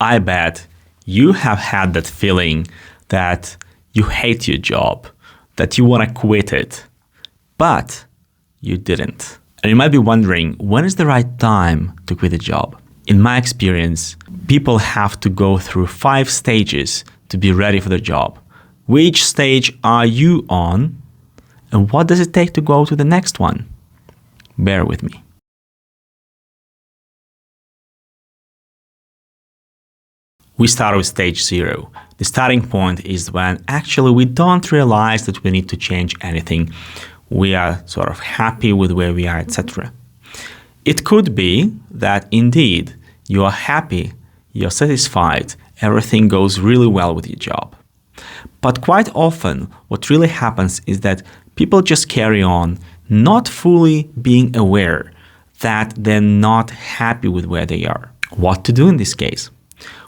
I bet you have had that feeling that you hate your job, that you want to quit it, but you didn't. And you might be wondering, when is the right time to quit a job? In my experience, people have to go through 5 stages to be ready for the job. Which stage are you on? And what does it take to go to the next one? Bear with me. We start with stage 0. The starting point is when actually we don't realize that we need to change anything. We are sort of happy with where we are, etc. It could be that indeed you are happy, you're satisfied, everything goes really well with your job. But quite often what really happens is that people just carry on, not fully being aware that they're not happy with where they are. What to do in this case?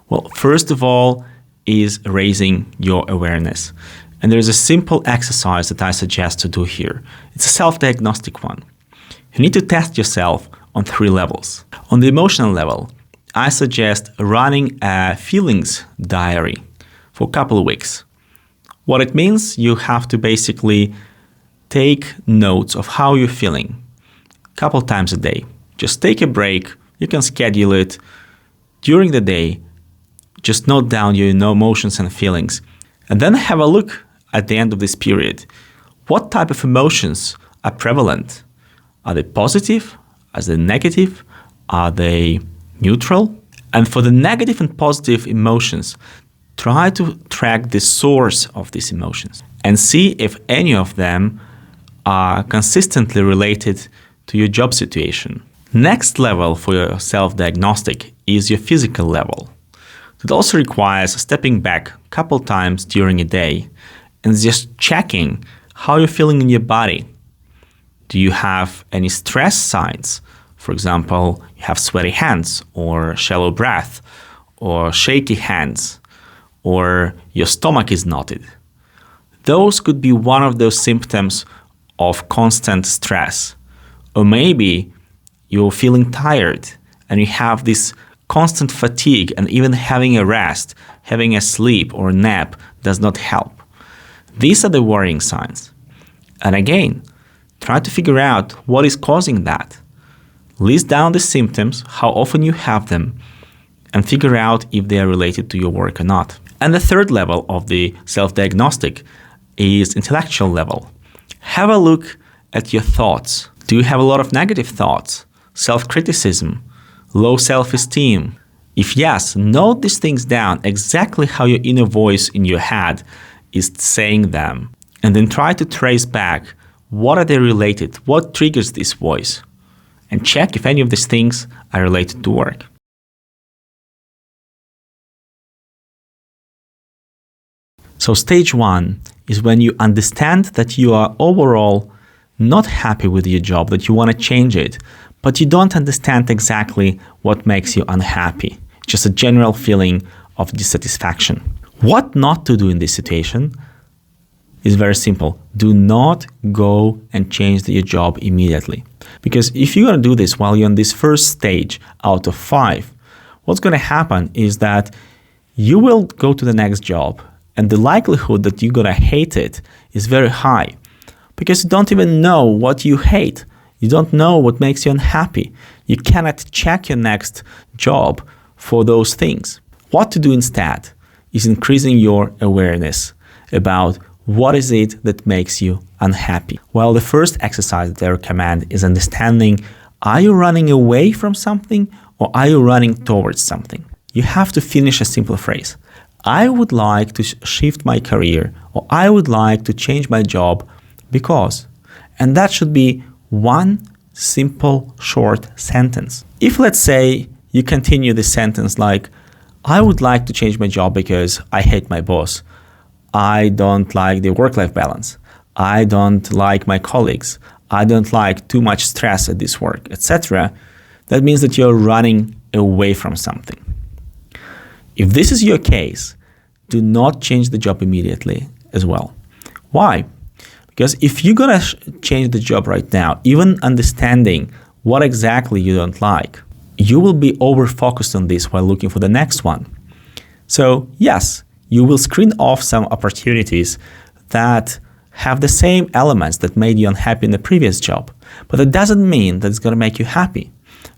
Well, first of all is raising your awareness. And there's a simple exercise that I suggest to do here. It's a self-diagnostic one. You need to test yourself on 3 levels. On the emotional level, I suggest running a feelings diary for a couple of weeks. What it means, you have to basically take notes of how you're feeling a couple times a day. Just take a break. You can schedule it during the day. Just note down your emotions and feelings. And then have a look at the end of this period. What type of emotions are prevalent? Are they positive? Are they negative? Are they neutral? And for the negative and positive emotions, try to track the source of these emotions and see if any of them are consistently related to your job situation. Next level for your self-diagnostic is your physical level. It also requires stepping back a couple times during a day and just checking how you're feeling in your body. Do you have any stress signs? For example, you have sweaty hands or shallow breath or shaky hands or your stomach is knotted. Those could be one of those symptoms of constant stress. Or maybe you're feeling tired and you have this constant fatigue, and even having a rest, having a sleep or nap does not help. These are the worrying signs. And again, try to figure out what is causing that. List down the symptoms, how often you have them, and figure out if they are related to your work or not. And the third level of the self-diagnostic is intellectual level. Have a look at your thoughts. Do you have a lot of negative thoughts, self-criticism, low self-esteem? If yes, note these things down, exactly how your inner voice in your head is saying them. And then try to trace back, what are they related? What triggers this voice? And check if any of these things are related to work. So stage 1 is when you understand that you are overall not happy with your job, that you want to change it, but you don't understand exactly what makes you unhappy. Just a general feeling of dissatisfaction. What not to do in this situation is very simple. Do not go and change your job immediately. Because if you're going to do this while you're on this first stage out of 5, what's going to happen is that you will go to the next job, and the likelihood that you're going to hate it is very high. Because you don't even know what you hate. You don't know what makes you unhappy. You cannot check your next job for those things. What to do instead is increasing your awareness about what is it that makes you unhappy. Well, the first exercise that I recommend is understanding, are you running away from something or are you running towards something? You have to finish a simple phrase. I would like to shift my career, or I would like to change my job because. And that should be one simple, short sentence. If, let's say, you continue this sentence like, I would like to change my job because I hate my boss. I don't like the work-life balance. I don't like my colleagues. I don't like too much stress at this work, etc. That means that you're running away from something. If this is your case, do not change the job immediately as well. Why? Because if you're going to change the job right now, even understanding what exactly you don't like, you will be over-focused on this while looking for the next one. So yes, you will screen off some opportunities that have the same elements that made you unhappy in the previous job, but that doesn't mean that it's going to make you happy.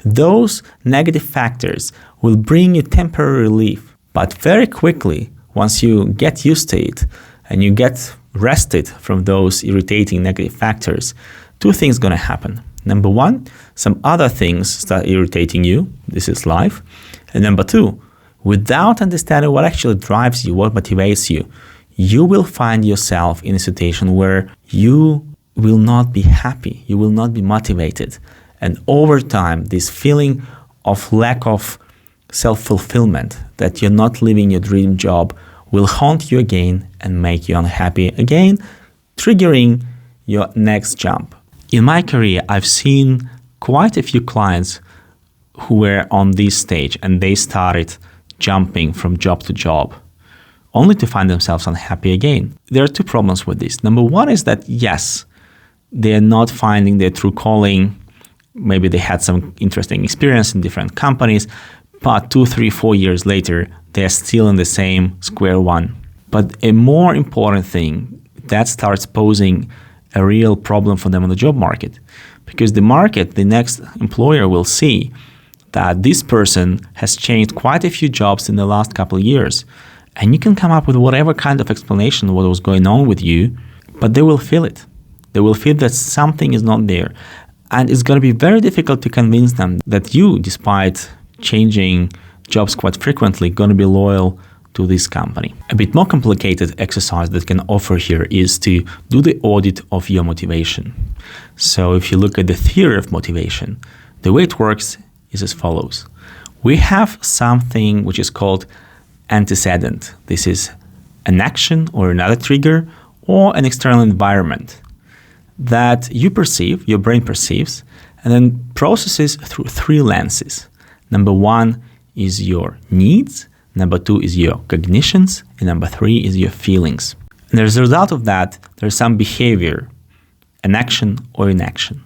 Those negative factors will bring you temporary relief, but very quickly, once you get used to it and you get rested from those irritating negative factors, two things are going to happen. Number one, some other things start irritating you. This is life. And number two, without understanding what actually drives you, what motivates you, you will find yourself in a situation where you will not be happy, you will not be motivated. And over time, this feeling of lack of self-fulfillment, that you're not living your dream job, will haunt you again and make you unhappy again, triggering your next jump. In my career, I've seen quite a few clients who were on this stage and they started jumping from job to job, only to find themselves unhappy again. There are two problems with this. Number one is that, yes, they're not finding their true calling. Maybe they had some interesting experience in different companies, but 2, 3, 4 years later, they're still in the same square one. But a more important thing, that starts posing a real problem for them on the job market. Because the market, the next employer will see that this person has changed quite a few jobs in the last couple of years. And you can come up with whatever kind of explanation what was going on with you, but they will feel it. They will feel that something is not there. And it's going to be very difficult to convince them that you, despite changing jobs quite frequently, going to be loyal to this company. A bit more complicated exercise that can offer here is to do the audit of your motivation. So if you look at the theory of motivation, the way it works is as follows. We have something which is called antecedent. This is an action or another trigger or an external environment that you perceive, your brain perceives, and then processes through three lenses. Number one is your needs, number two is your cognitions, and number three is your feelings. And as a result of that, there's some behavior, an action or inaction.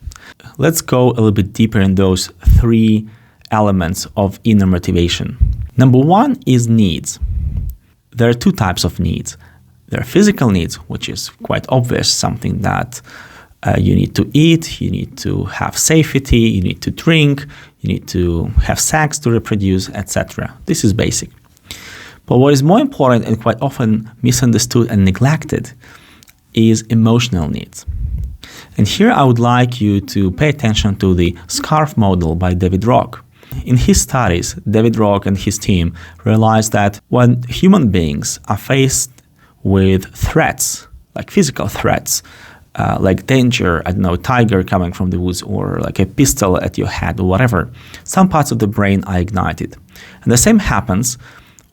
Let's go a little bit deeper in those three elements of inner motivation. Number one is needs. There are two types of needs. There are physical needs, which is quite obvious, something that you need to eat, you need to have safety, you need to drink, you need to have sex to reproduce, etc. This is basic. But what is more important and quite often misunderstood and neglected is emotional needs. And here I would like you to pay attention to the SCARF model by David Rock. In his studies, David Rock and his team realized that when human beings are faced with threats, like physical threats, like danger, I don't know, a tiger coming from the woods or like a pistol at your head or whatever, some parts of the brain are ignited. And the same happens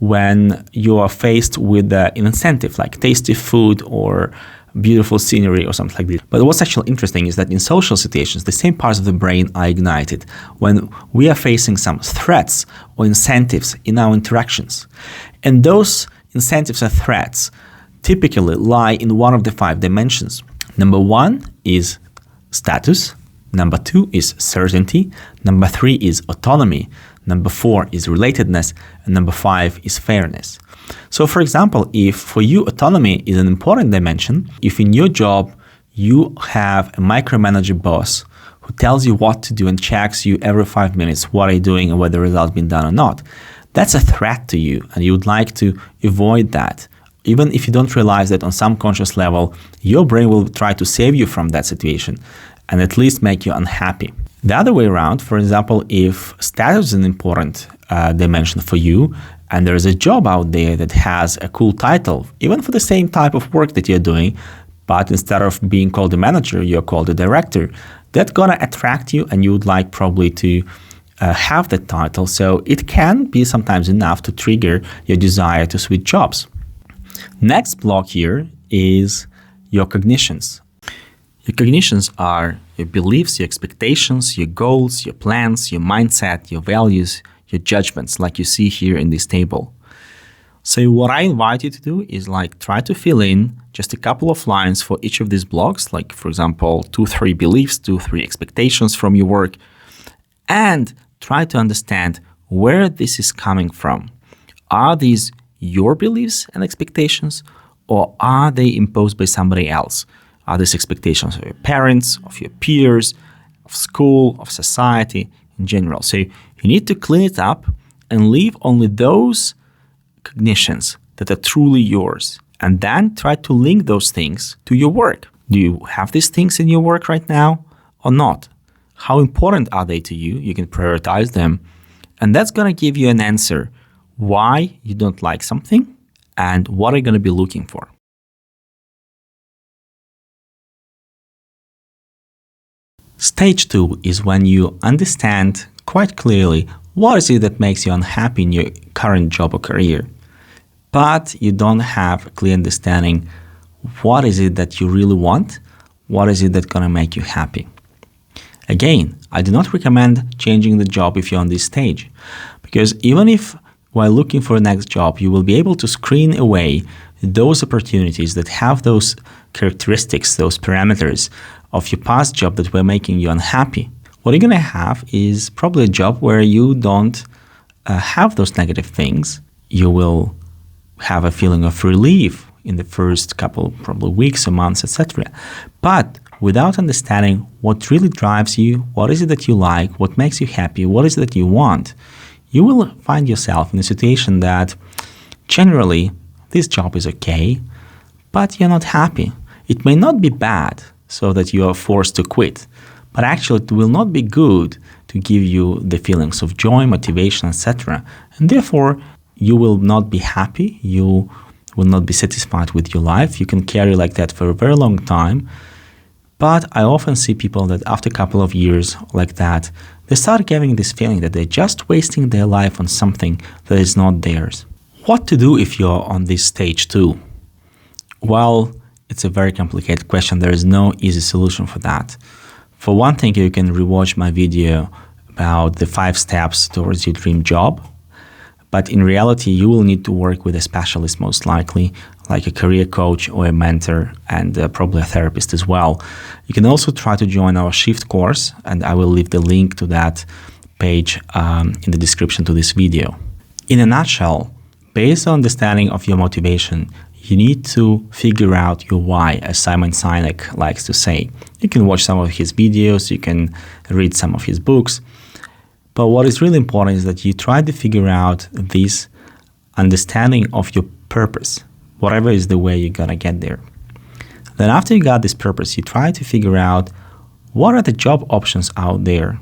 when you are faced with an incentive like tasty food or beautiful scenery or something like this. But what's actually interesting is that in social situations, the same parts of the brain are ignited when we are facing some threats or incentives in our interactions. And those incentives or threats typically lie in one of the 5 dimensions. Number 1 is status. Number 2 is certainty. Number 3 is autonomy. Number 4 is relatedness. And number 5 is fairness. So for example, if for you autonomy is an important dimension, if in your job you have a micromanager boss who tells you what to do and checks you every 5 minutes what are you doing and whether the result's been done or not, that's a threat to you and you would like to avoid that. Even if you don't realize that on some conscious level, your brain will try to save you from that situation and at least make you unhappy. The other way around, for example, if status is an important dimension for you and there is a job out there that has a cool title, even for the same type of work that you're doing, but instead of being called a manager, you're called a director, that's going to attract you and you would like probably to have that title. So it can be sometimes enough to trigger your desire to switch jobs. Next block here is your cognitions. Your cognitions are your beliefs, your expectations, your goals, your plans, your mindset, your values, your judgments, like you see here in this table. So what I invite you to do is like try to fill in just a couple of lines for each of these blocks, like for example, 2-3 beliefs, 2-3 expectations from your work, and try to understand where this is coming from. Are these your beliefs and expectations, or are they imposed by somebody else? Are these expectations of your parents, of your peers, of school, of society in general? So you need to clean it up and leave only those cognitions that are truly yours. And then try to link those things to your work. Do you have these things in your work right now or not? How important are they to you? You can prioritize them. And that's going to give you an answer why you don't like something and what are you going to be looking for. Stage 2 is when you understand quite clearly what is it that makes you unhappy in your current job or career. But you don't have a clear understanding what is it that you really want, what is it that's going to make you happy. Again, I do not recommend changing the job if you're on this stage, because even if while looking for a next job, you will be able to screen away those opportunities that have those characteristics, those parameters of your past job that were making you unhappy, what you're going to have is probably a job where you don't have those negative things. You will have a feeling of relief in the first couple probably weeks or months, etc. But without understanding what really drives you, what is it that you like, what makes you happy, what is it that you want, you will find yourself in a situation that generally this job is okay, but you're not happy. It may not be bad so that you are forced to quit, but actually it will not be good to give you the feelings of joy, motivation, etc. And therefore, you will not be happy, you will not be satisfied with your life. You can carry like that for a very long time. But I often see people that after a couple of years like that, they start having this feeling that they're just wasting their life on something that is not theirs. What to do if you're on this stage too? Well, it's a very complicated question. There is no easy solution for that. For one thing, you can rewatch my video about the 5 steps towards your dream job. But in reality, you will need to work with a specialist most likely, like a career coach or a mentor, and probably a therapist as well. You can also try to join our Shift course, and I will leave the link to that page in the description to this video. In a nutshell, based on understanding of your motivation, you need to figure out your why, as Simon Sinek likes to say. You can watch some of his videos, you can read some of his books. But what is really important is that you try to figure out this understanding of your purpose, whatever is the way you're going to get there. Then after you got this purpose, you try to figure out what are the job options out there.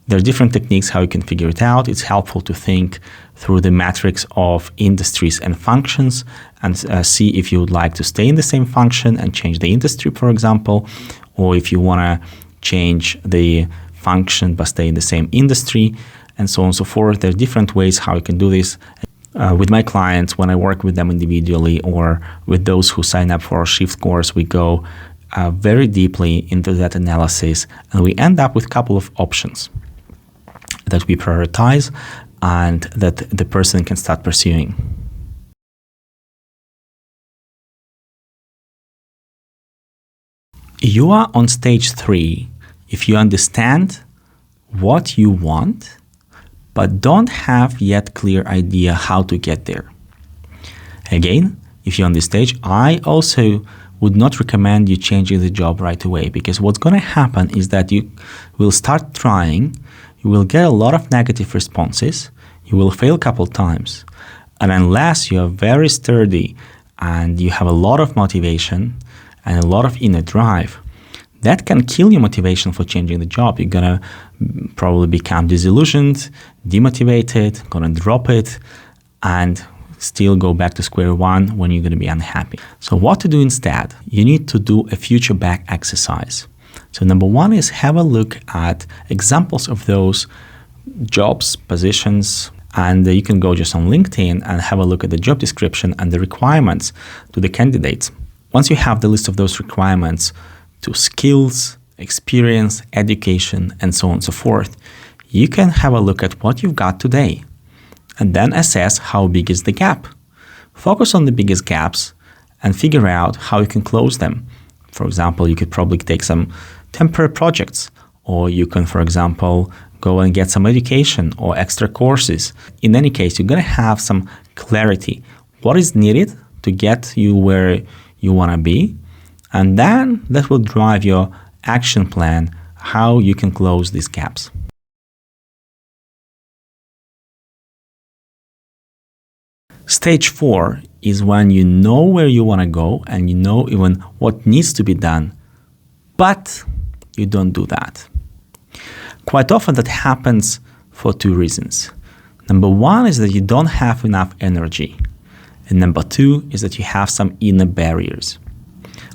There are different techniques how you can figure it out. It's helpful to think through the matrix of industries and functions and see if you would like to stay in the same function and change the industry, for example, or if you want to change the function but stay in the same industry, and so on and so forth. There are different ways how you can do this. With my clients, when I work with them individually or with those who sign up for our Shift course, we go very deeply into that analysis, and we end up with a couple of options that we prioritize and that the person can start pursuing. You are on stage 3 if you understand what you want, but don't have yet clear idea how to get there. Again, if you're on this stage, I also would not recommend you changing the job right away, because what's going to happen is that you will start trying, you will get a lot of negative responses, you will fail a couple times, and unless you are very sturdy and you have a lot of motivation and a lot of inner drive, that can kill your motivation for changing the job. You're going to probably become disillusioned, demotivated, going to drop it, and still go back to square one when you're going to be unhappy. So what to do instead? You need to do a future back exercise. So number 1 is have a look at examples of those jobs, positions, and you can go just on LinkedIn and have a look at the job description and the requirements to the candidates. Once you have the list of those requirements to skills, experience, education, and so on and so forth, you can have a look at what you've got today and then assess how big is the gap. Focus on the biggest gaps and figure out how you can close them. For example, you could probably take some temporary projects, or you can, for example, go and get some education or extra courses. In any case, you're going to have some clarity what is needed to get you where you want to be, and then that will drive your action plan, how you can close these gaps. Stage 4 is when you know where you want to go and you know even what needs to be done, but you don't do that. Quite often that happens for two reasons. Number one is that you don't have enough energy. And number two is that you have some inner barriers.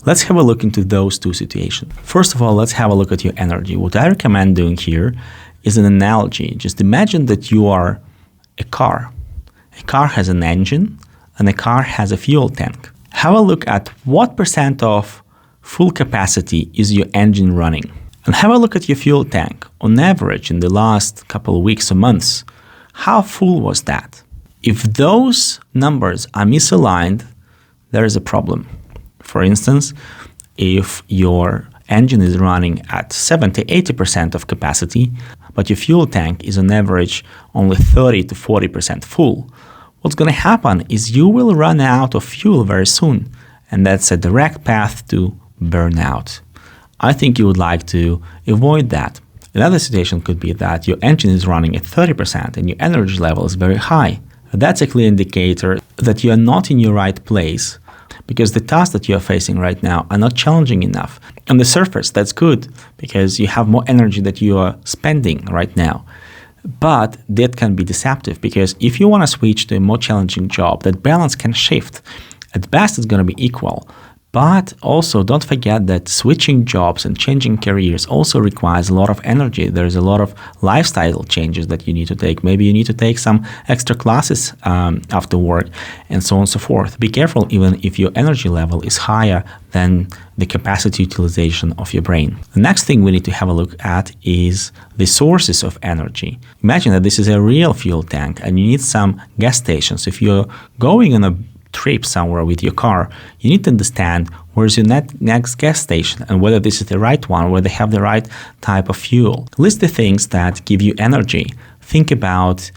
Let's have a look into those two situations. First of all, let's have a look at your energy. What I recommend doing here is an analogy. Just imagine that you are a car. A car has an engine and a car has a fuel tank. Have a look at what percent of full capacity is your engine running. And have a look at your fuel tank. On average, in the last couple of weeks or months, how full was that? If those numbers are misaligned, there is a problem. For instance, if your engine is running at 70-80% of capacity, but your fuel tank is on average only 30 to 40% full, what's going to happen is you will run out of fuel very soon, and that's a direct path to burnout. I think you would like to avoid that. Another situation could be that your engine is running at 30% and your energy level is very high. That's a clear indicator that you are not in your right place because the tasks that you are facing right now are not challenging enough. On the surface, that's good because you have more energy that you are spending right now. But that can be deceptive because if you want to switch to a more challenging job, that balance can shift. At best, it's going to be equal. But also don't forget that switching jobs and changing careers also requires a lot of energy. There's a lot of lifestyle changes that you need to take. Maybe you need to take some extra classes after work and so on and so forth. Be careful even if your energy level is higher than the capacity utilization of your brain. The next thing we need to have a look at is the sources of energy. Imagine that this is a real fuel tank and you need some gas stations. If you're going on a trip somewhere with your car, you need to understand where's your next gas station and whether this is the right one, whether they have the right type of fuel. List the things that give you energy. Think about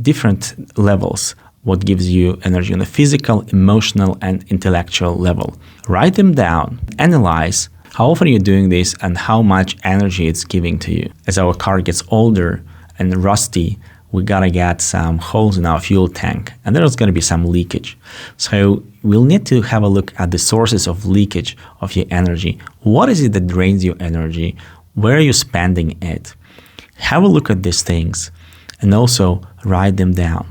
different levels, what gives you energy on a physical, emotional, and intellectual level. Write them down, analyze how often you're doing this and how much energy it's giving to you. As our car gets older and rusty, we gotta get some holes in our fuel tank and there's gonna be some leakage. So we'll need to have a look at the sources of leakage of your energy. What is it that drains your energy? Where are you spending it? Have a look at these things and also write them down.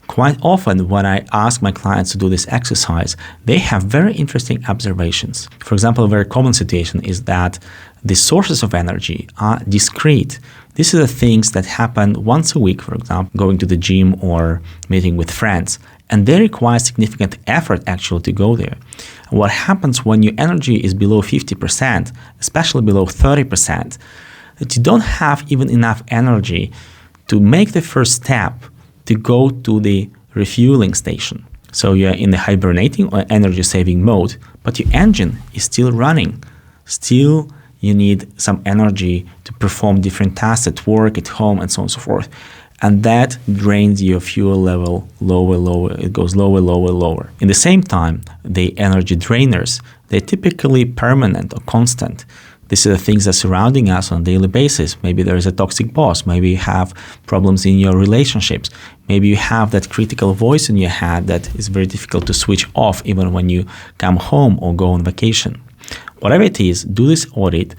Quite often when I ask my clients to do this exercise, they have very interesting observations. For example, a very common situation is that the sources of energy are discrete. These are the things that happen once a week, for example, going to the gym or meeting with friends. And they require significant effort actually to go there. What happens when your energy is below 50%, especially below 30%, that you don't have even enough energy to make the first step to go to the refueling station. So you're in the hibernating or energy saving mode, but your engine is still running. Still, you need some energy to perform different tasks at work, at home, and so on and so forth. And that drains your fuel level lower. It goes lower. In the same time, the energy drainers, they're typically permanent or constant. These are the things that are surrounding us on a daily basis. Maybe there is a toxic boss. Maybe you have problems in your relationships. Maybe you have that critical voice in your head that is very difficult to switch off even when you come home or go on vacation. Whatever it is, do this audit,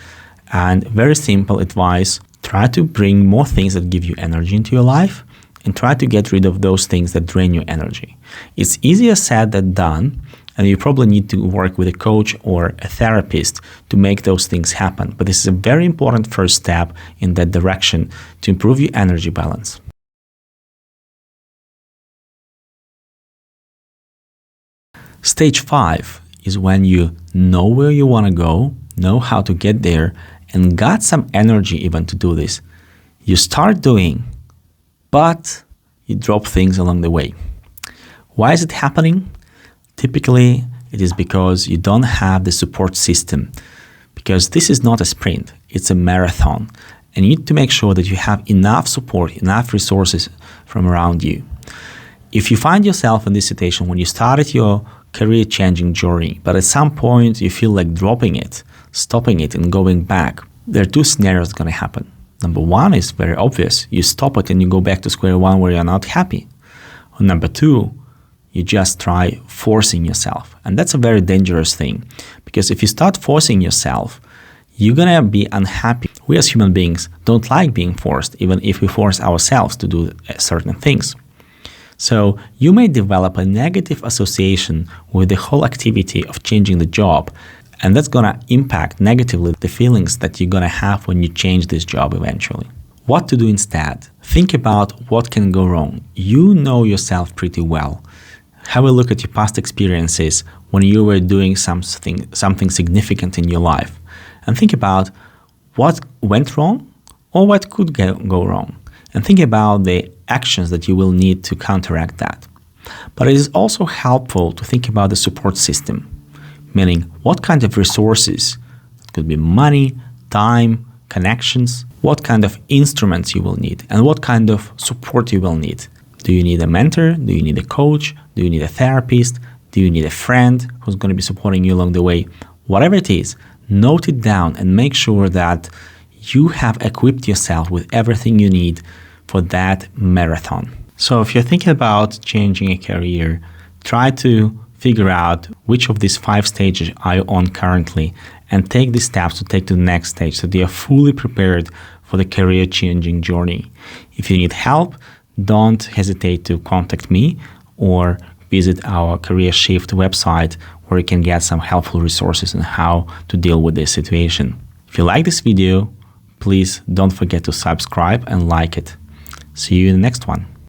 and very simple advice, try to bring more things that give you energy into your life and try to get rid of those things that drain your energy. It's easier said than done, and you probably need to work with a coach or a therapist to make those things happen. But this is a very important first step in that direction to improve your energy balance. Stage 5 is when you know where you want to go, know how to get there, and got some energy even to do this. You start doing, but you drop things along the way. Why is it happening? Typically, it is because you don't have the support system, because this is not a sprint, it's a marathon. And you need to make sure that you have enough support, enough resources from around you. If you find yourself in this situation when you started your career-changing journey, but at some point you feel like dropping it, stopping it and going back, there are two scenarios going to happen. Number one is very obvious. You stop it and you go back to square one where you're not happy. Or number two, you just try forcing yourself. And that's a very dangerous thing, because if you start forcing yourself, you're going to be unhappy. We as human beings don't like being forced, even if we force ourselves to do certain things. So you may develop a negative association with the whole activity of changing the job, and that's going to impact negatively the feelings that you're going to have when you change this job eventually. What to do instead? Think about what can go wrong. You know yourself pretty well. Have a look at your past experiences when you were doing something significant in your life, and think about what went wrong or what could go wrong. And think about the actions that you will need to counteract that. But it is also helpful to think about the support system, meaning what kind of resources, it could be money, time, connections, what kind of instruments you will need, and what kind of support you will need. Do you need a mentor? Do you need a coach? Do you need a therapist? Do you need a friend who's going to be supporting you along the way? Whatever it is, note it down and make sure that you have equipped yourself with everything you need for that marathon. So if you're thinking about changing a career, try to figure out which of these 5 stages are you on currently and take the steps to take to the next stage so that you're fully prepared for the career-changing journey. If you need help, don't hesitate to contact me or visit our Career Shift website where you can get some helpful resources on how to deal with this situation. If you like this video, please don't forget to subscribe and like it. See you in the next one.